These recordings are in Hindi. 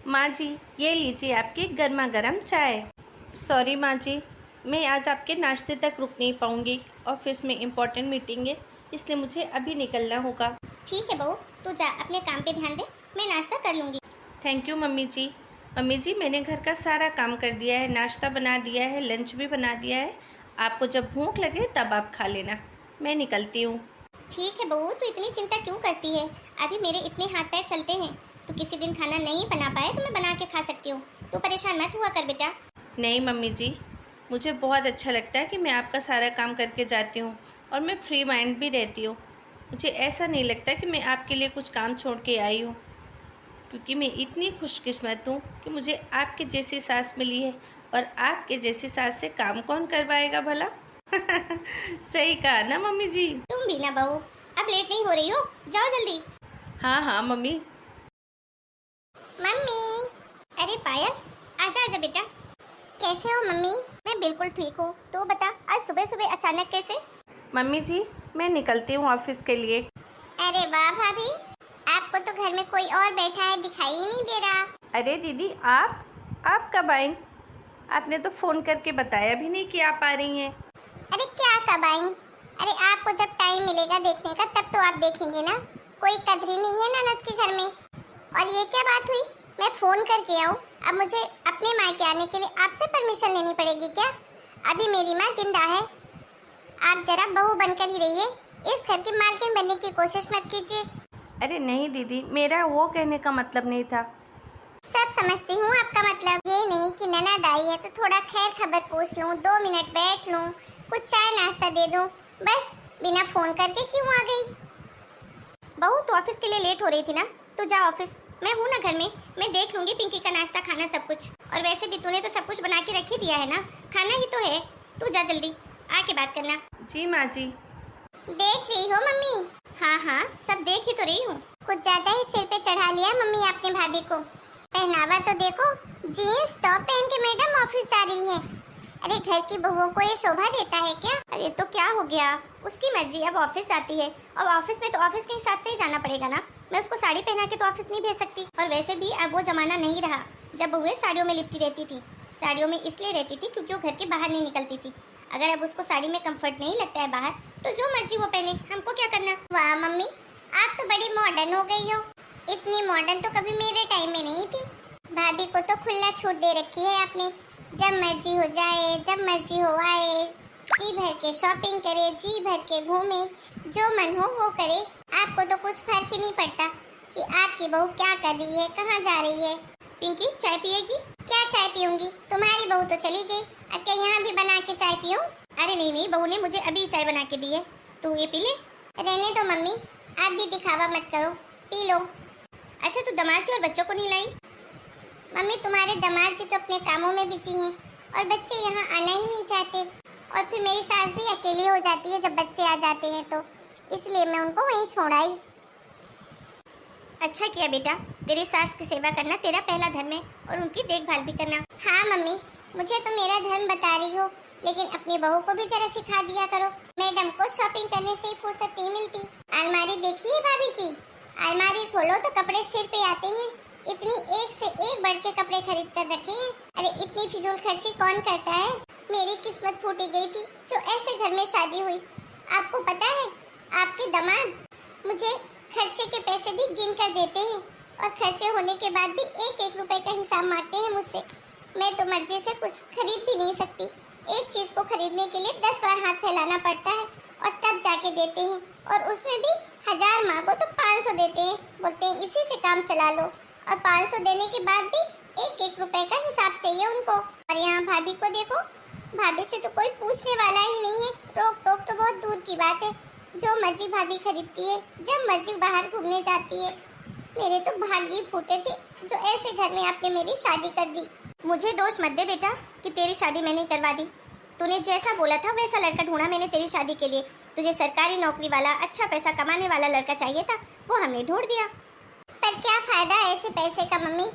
माँ जी, ये लीजिए आपकी गर्मा गर्म चाय। सॉरी माँ जी, मैं आज आपके नाश्ते तक रुक नहीं पाऊँगी। ऑफिस में इम्पोर्टेंट मीटिंग है, इसलिए मुझे अभी निकलना होगा। ठीक है बहू, तू जा अपने काम पे ध्यान दे, मैं नाश्ता कर लूँगी। Thank you mummy ji. Mummy ji, मैंने घर का सारा काम कर दिया है, नाश्ता बना दिया है, लंच भी बना दिया है। आपको जब भूख लगे तब आप खा लेना। मैं निकलती हूँ। ठीक है बहू, तू इतनी चिंता क्यों करती है? अभी मेरे इतने हाथ पैर चलते हैं। तू किसी दिन खाना नहीं बना पाए तो मैं बना के खा सकती हूँ। तू परेशान मत हुआ कर बेटा। नहीं मम्मी जी, मुझे बहुत अच्छा लगता है कि मैं आपका सारा काम करके जाती हूँ और मैं फ्री माइंड भी रहती हूँ। मुझे ऐसा नहीं लगता कि मैं आपके लिए कुछ काम छोड़ के आई हूँ, क्योंकि मैं इतनी खुशकिस्मत हूँ कि मुझे आपके जैसी सास मिली है। और आपके जैसी सास से काम कौन करवाएगा भला? सही कहा ना मम्मी जी? तुम भी ना बहू, अब लेट नहीं हो रही हो? जाओ जल्दी। हाँ हाँ मम्मी। मम्मी, अरे पायल, आजा आजा बेटा। कैसे हो मम्मी? मैं बिल्कुल ठीक हूँ। तू बता, आज सुबह सुबह अचानक कैसे? मम्मी जी, मैं निकलती हूँ ऑफिस के लिए। अरे वाह भाभी, आपको तो घर में कोई और बैठा है दिखाई ही नहीं दे रहा। अरे दीदी, आप कब आई? आपने तो फ़ोन करके बताया भी नहीं कि आप आ रही हैं। अरे क्या कब आई? अरे आपको जब टाइम मिलेगा देखने का तब तो आप देखेंगे ना। कोई कदर ही नहीं है ननद के घर में। और ये क्या बात हुई, मैं फोन करके आऊँ? अब मुझे अपने मायके आने के लिए आपसे परमिशन लेनी पड़ेगी क्या? अभी मेरी माँ जिंदा है। आप जरा बहू बनकर ही रहिए, इस घर की मालकिन बनने की कोशिश मत कीजिए। अरे नहीं दीदी, मेरा वो कहने का मतलब नहीं था। सब समझती हूँ आपका मतलब। ये नहीं कि ननद आई है तो थोड़ा खैर खबर पूछ लूँ, 2 मिनट बैठ लूँ, कुछ चाय नाश्ता दे दूँ, बस बिना फोन करके क्यों आ गई? बहू तो ऑफिस के लिए लेट हो रही थी ना, तो जा ऑफिस, मैं हूँ ना घर में, मैं देख लूंगी पिंकी का नाश्ता खाना सब कुछ। और वैसे भी तूने तो सब कुछ बना के रख ही दिया है ना, खाना ही तो है। तू जा जल्दी, आके बात करना। जी माँ जी। देख रही हो मम्मी? हाँ हाँ, सब देख ही तो रही हूँ। कुछ ज्यादा ही सिर पे चढ़ा लिया मम्मी आपने भाभी को। पहनावा तो देखो, जीन्स टॉप पहन के मैडम ऑफिस जा रही है। अरे घर की बहुओं को ये शोभा देता है क्या? अरे तो क्या हो गया, उसकी मर्जी, अब ऑफिस जाती है। अब ऑफिस में तो ऑफिस के हिसाब से ही जाना पड़ेगा ना। मैं उसको साड़ी पहना के तो ऑफिस नहीं भेज सकती। और वैसे भी अब वो जमाना नहीं रहा जब बहुएं साड़ियों में लिपटी रहती थी। साड़ियों में इसलिए रहती थी क्योंकि वो घर के बाहर नहीं निकलती थी। अगर अब उसको साड़ी में कंफर्ट नहीं लगता है बाहर, तो जो मर्जी वो पहने, हमको क्या करना। वाह मम्मी, आप तो बड़ी मॉडर्न हो गई हो। इतनी मॉडर्न तो कभी मेरे टाइम में नहीं थी। भाभी को तो खुला छूट दे रखी है आपने, जब मर्जी हो जाए, जब मर्जी हो आए, जी भर के शॉपिंग करे, जी भर के घूमे, जो मन हो वो करे। आपको तो कुछ फर्क ही नहीं पड़ता कि आपकी बहू क्या कर रही है, कहाँ जा रही है। पिंकी, चाय पिएगी? क्या चाय पीऊंगी, तुम्हारी बहू तो चली गई, अब क्या यहाँ भी बना के चाय पीऊं? अरे नहीं नहीं, बहू ने मुझे अभी चाय बना के दी है, तू ये पी ले। रहने दो मम्मी, आप भी दिखावा मत करो, पी लो। अच्छा, तू दामाद जी और बच्चों को नहीं लाई? मम्मी तुम्हारे दामाद जी तो अपने कामों में बिजी हैं और बच्चे यहाँ आना ही नहीं चाहते। और फिर मेरी सास भी अकेली हो जाती है जब बच्चे आ जाते हैं, तो इसलिए मैं उनको वहीं छोड़ आई। अच्छा किया बेटा, तेरी सास की सेवा करना तेरा पहला धर्म है और उनकी देखभाल भी करना। हाँ मम्मी, मुझे तो मेरा धर्म बता रही हो, लेकिन अपनी बहू को भी जरा सिखा दिया करो। मैडम को शॉपिंग करने से ही फुर्सत नहीं मिलती। अलमारी देखिए भाभी की, अलमारी खोलो तो कपड़े सिर पे आते हैं। इतनी एक से एक बढ़ के कपड़े खरीद कर रखे हैं। अरे इतनी फिजूल खर्ची कौन करता है? मेरी किस्मत फूटी गई थी जो ऐसे घर में शादी हुई। आपको पता है, आपके दामाद मुझे खर्चे के पैसे भी गिन कर देते हैं और खर्चे होने के बाद भी एक एक रुपए का हिसाब मारते हैं मुझसे। मैं तो मर्जी से कुछ खरीद भी नहीं सकती। एक चीज को खरीदने के लिए 10 बार हाथ फैलाना पड़ता है और तब जाके देते हैं। और उसमें भी 1000 मांगो तो 500 देते हैं, बोलते हैं इसी से काम चला लो। और 500 देने के बाद भी एक एक रुपए का हिसाब चाहिए उनको। और यहाँ भाभी को देखो, भाभी से तो कोई पूछने वाला ही नहीं है। रोक टोक तो बहुत दूर की बात है, जो मर्जी भाभी खरीदती है, जब मर्जी बाहर घूमने जाती है। मेरे तो भाग्य फूटे थे जो ऐसे घर में आपने मेरी शादी कर दी। मुझे दोष मत दे बेटा कि तेरी शादी मैंने करवा दी। तूने जैसा बोला था वैसा लड़का ढूंढा मैंने तेरी शादी के लिए। तुझे सरकारी नौकरी वाला, अच्छा पैसा कमाने वाला लड़का चाहिए था, वो हमने ढूंढ दिया। पर क्या फायदा ऐसे पैसे का मम्मी,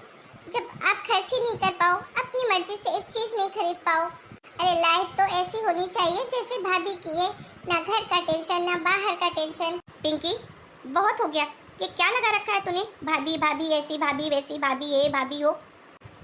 जब आप खर्च ही नहीं कर पाओ, अपनी मर्जी से एक चीज नहीं खरीद पाओ। अरे लाइफ तो ऐसी होनी चाहिए जैसे भाभी की है, ना घर का टेंशन ना बाहर का टेंशन। पिंकी, बहुत हो गया, ये क्या लगा रखा है तूने? भाभी भाभी ऐसी, भाभी वैसी, भाभी ये भाभी हो।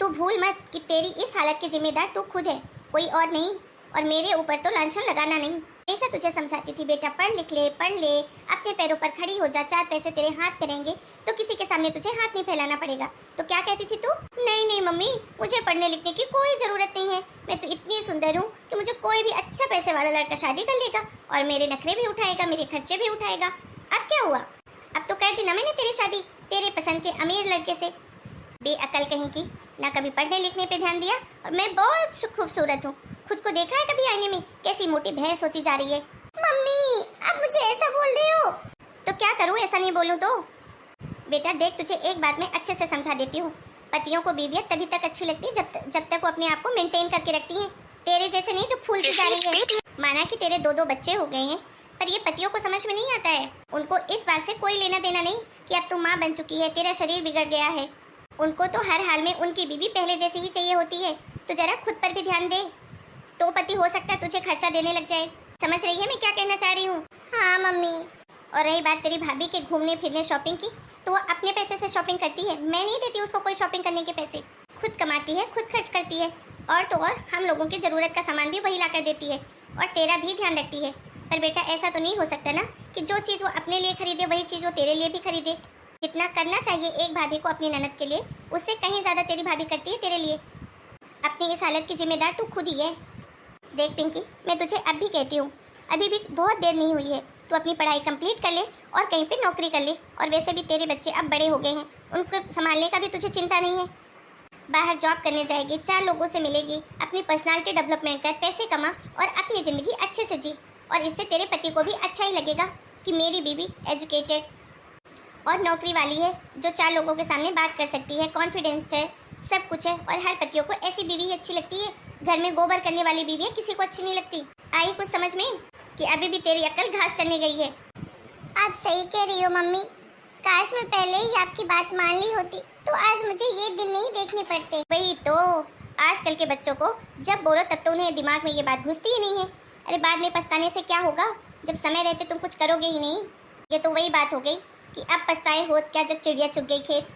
तू भूल मत कि तेरी इस हालत की जिम्मेदार तू खुद है, कोई और नहीं। और मेरे ऊपर तो लांछन लगाना नहीं। हमेशा तुझे समझाती थी बेटा पढ़ लिख ले, पढ़ ले, अपने पैरों पर खड़ी हो जा, 4 पैसे तेरे हाथ पे रहेंगे तो किसी के सामने तुझे हाथ नहीं फैलाना पड़ेगा। तो क्या कहती थी तू? नहीं नहीं मम्मी, मुझे पढ़ने लिखने की कोई जरूरत नहीं है, मैं तो इतनी सुंदर हूँ कि मुझे कोई भी अच्छा पैसे वाला लड़का शादी कर लेगा और मेरे नखरे भी उठाएगा, मेरे खर्चे भी उठाएगा। अब क्या हुआ? अब तो कर दी ना मैंने तेरी शादी तेरे पसंद के अमीर लड़के से। बेअकल कहीं की, ना कभी पढ़ने लिखने पे ध्यान दिया। और मैं बहुत खूबसूरत हूँ, खुद को देखा है कभी आईने में? कैसी मोटी भैंस होती जा रही है। मम्मी आप मुझे ऐसा बोल रहे हो? तो क्या करूँ ऐसा नहीं बोलूँ तो? बेटा देख, तुझे एक बात मैं अच्छे से समझा देती हूँ। पतियों को बीवियाँ तभी तक अच्छी लगती है जब तक वो अपने आप को मेंटेन करके रखती हैं। तेरे जैसे नहीं जो फूलती जा रही है। माना कि तेरे 2-2 बच्चे हो गए हैं, पर ये पतियों को समझ में नहीं आता है। उनको इस बात से कोई लेना देना नहीं कि अब तू माँ बन चुकी है, तेरा शरीर बिगड़ गया है। उनको तो हर हाल में उनकी बीवी पहले जैसी ही चाहिए होती है। तो जरा खुद पर भी ध्यान दे, तो पति हो सकता है तुझे खर्चा देने लग जाए। समझ रही है मैं क्या कहना चाह रही हूँ? हाँ मम्मी। और रही बात तेरी भाभी के घूमने फिरने शॉपिंग की, तो वो अपने पैसे से शॉपिंग करती है, मैं नहीं देती उसको कोई शॉपिंग करने के पैसे। खुद कमाती है, खुद खर्च करती है, और तो और हम लोगों की ज़रूरत का सामान भी वही ला कर देती है और तेरा भी ध्यान रखती है। पर बेटा ऐसा तो नहीं हो सकता ना कि जो चीज़ वो अपने लिए खरीदे वही चीज़ वो तेरे लिए भी खरीदे। जितना करना चाहिए एक भाभी को अपनी ननद के लिए, उससे कहीं ज़्यादा तेरी भाभी करती है तेरे लिए। अपनी इस हालत की जिम्मेदार तू खुद ही है। देख पिंकी, मैं तुझे अब भी कहती हूँ, अभी भी बहुत देर नहीं हुई है, तू अपनी पढ़ाई कंप्लीट कर ले और कहीं पे नौकरी कर ले। और वैसे भी तेरे बच्चे अब बड़े हो गए हैं, उनको संभालने का भी तुझे चिंता नहीं है। बाहर जॉब करने जाएगी, 4 लोगों से मिलेगी, अपनी पर्सनालिटी डेवलपमेंट कर, पैसे कमा और अपनी ज़िंदगी अच्छे से जी। और इससे तेरे पति को भी अच्छा ही लगेगा कि मेरी बीवी एजुकेटेड और नौकरी वाली है, जो 4 लोगों के सामने बात कर सकती है, कॉन्फिडेंट है, सब कुछ है। और हर पतियों को ऐसी बीवी अच्छी लगती है। घर में गोबर करने वाली बीवी किसी को अच्छी नहीं लगती। आई कुछ समझ में कि अभी भी तेरी अक्ल घास चढ़ने गई है? आप सही कह रही हो मम्मी, काश मैं पहले ही आपकी बात मान ली होती तो आज मुझे ये दिन नहीं देखने पड़ते। वही तो, आजकल के बच्चों को जब बोलो तब तो उन्हें दिमाग में ये बात घुसती ही नहीं है। अरे बाद में पछताने से क्या होगा, जब समय रहते तुम कुछ करोगे ही नहीं। ये तो वही बात हो गई कि अब पछताए होत क्या जब चिड़िया चुग गई खेत।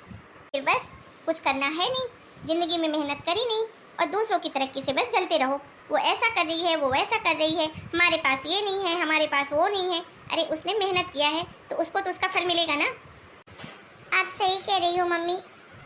फिर बस कुछ करना है नहीं, जिंदगी में मेहनत करी नहीं और दूसरों की तरक्की से बस जलते रहो। वो ऐसा कर रही है, वो वैसा कर रही है, हमारे पास ये नहीं है, हमारे पास वो नहीं है। अरे उसने मेहनत किया है तो उसको तो उसका फल मिलेगा ना। आप सही कह रही हो मम्मी,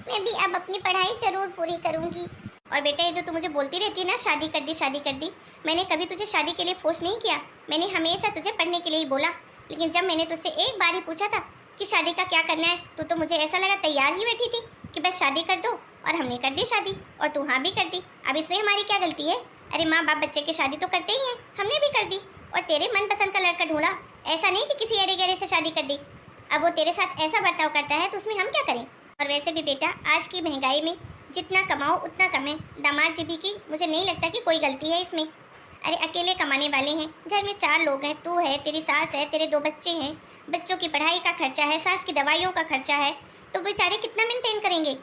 मैं भी अब अपनी पढ़ाई जरूर पूरी करूंगी। और बेटा ये जो तू मुझे बोलती रहती है ना, शादी कर दी शादी कर दी, मैंने कभी तुझे शादी के लिए फोर्स नहीं किया। मैंने हमेशा तुझे पढ़ने के लिए ही बोला। लेकिन जब मैंने तुझसे एक बार ही पूछा था कि शादी का क्या करना है, तो मुझे ऐसा लगा तैयार ही बैठी थी कि बस शादी कर दो। और हमने कर दी शादी और तू हाँ भी कर दी। अब इसमें हमारी क्या गलती है? अरे माँ बाप बच्चे की शादी तो करते ही हैं, हमने भी कर दी और तेरे मनपसंद का लड़का ढूंढा। ऐसा नहीं कि किसी अरे गहरे से शादी कर दी। अब वो तेरे साथ ऐसा बर्ताव करता है तो उसमें हम क्या करें? और वैसे भी बेटा आज की महंगाई में जितना कमाओ उतना कम है। दामाद जी भी की मुझे नहीं लगता कि कोई गलती है इसमें। अरे अकेले कमाने वाले हैं, घर में 4 लोग हैं, तू है, तेरी सास है, तेरे 2 बच्चे हैं, बच्चों की पढ़ाई का खर्चा है, सास की दवाइयों का खर्चा है, तो बेचारे कितना मेंटेन करेंगे?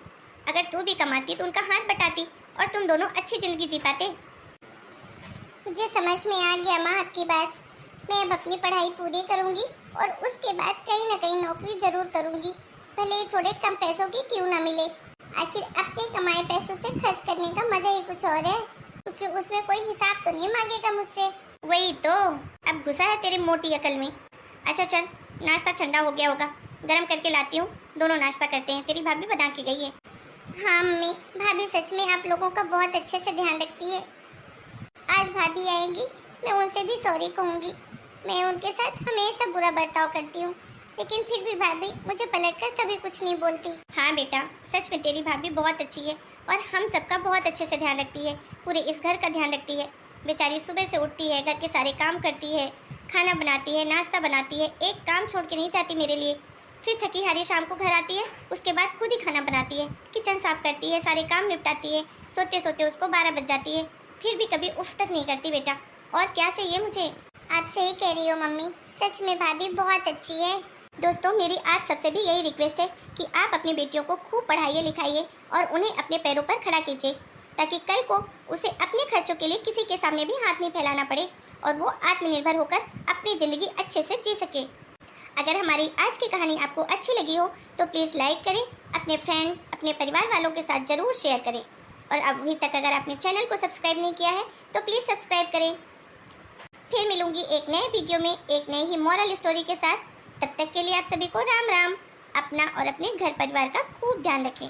अगर तू भी कमाती तो उनका हाथ बटाती और तुम दोनों अच्छी जिंदगी जी पाते। मुझे समझ में आ गया माँ आपकी बात। मैं अब अपनी पढ़ाई पूरी करूंगी और उसके बाद कहीं ना कहीं नौकरी जरूर करूंगी, भले ही थोड़े कम पैसों की क्यों ना मिले। आखिर अपने कमाए पैसों से खर्च करने का मजा ही कुछ और है, क्योंकि उसमें कोई हिसाब तो नहीं मांगेगा मुझसे। वही तो, अब घुसा है तेरी मोटी अकल में। अच्छा चल, नाश्ता ठंडा हो गया होगा, गर्म करके लाती हूँ, दोनों नाश्ता करते हैं। तेरी भाभी बना के गई है। हाँ मम्मी, भाभी सच में आप लोगों का बहुत अच्छे से ध्यान रखती है। आज भाभी आएंगी, मैं उनसे भी सॉरी कहूँगी। मैं उनके साथ हमेशा बुरा बर्ताव करती हूँ, लेकिन फिर भी भाभी मुझे पलटकर कभी कुछ नहीं बोलती। हाँ बेटा, सच में तेरी भाभी बहुत अच्छी है और हम सबका बहुत अच्छे से ध्यान रखती है, पूरे इस घर का ध्यान रखती है। बेचारी सुबह से उठती है, घर के सारे काम करती है, खाना बनाती है, नाश्ता बनाती है, एक काम छोड़ के नहीं जाती मेरे लिए। फिर थकी हारी शाम को घर आती है, उसके बाद खुद ही खाना बनाती है, किचन साफ करती है, सारे काम निपटाती है। सोते सोते उसको 12 बज जाती है, फिर भी कभी उफ तक नहीं करती। बेटा और क्या चाहिए मुझे? आप सही कह रही हो मम्मी, सच में भाभी बहुत अच्छी है। दोस्तों मेरी आप सबसे भी यही रिक्वेस्ट है कि आप अपनी बेटियों को खूब पढ़ाइए लिखाइए और उन्हें अपने पैरों पर खड़ा कीजिए, ताकि कल को उसे अपने खर्चों के लिए किसी के सामने भी हाथ नहीं फैलाना पड़े और वो आत्मनिर्भर होकर अपनी ज़िंदगी अच्छे से जी सके। अगर हमारी आज की कहानी आपको अच्छी लगी हो तो प्लीज़ लाइक करें, अपने फ्रेंड, अपने परिवार वालों के साथ ज़रूर शेयर करें। और अभी तक अगर आपने चैनल को सब्सक्राइब नहीं किया है तो प्लीज़ सब्सक्राइब करें। फिर मिलूंगी एक नए वीडियो में एक नई ही मॉरल स्टोरी के साथ। तब तक के लिए आप सभी को राम राम। अपना और अपने घर परिवार का खूब ध्यान रखें।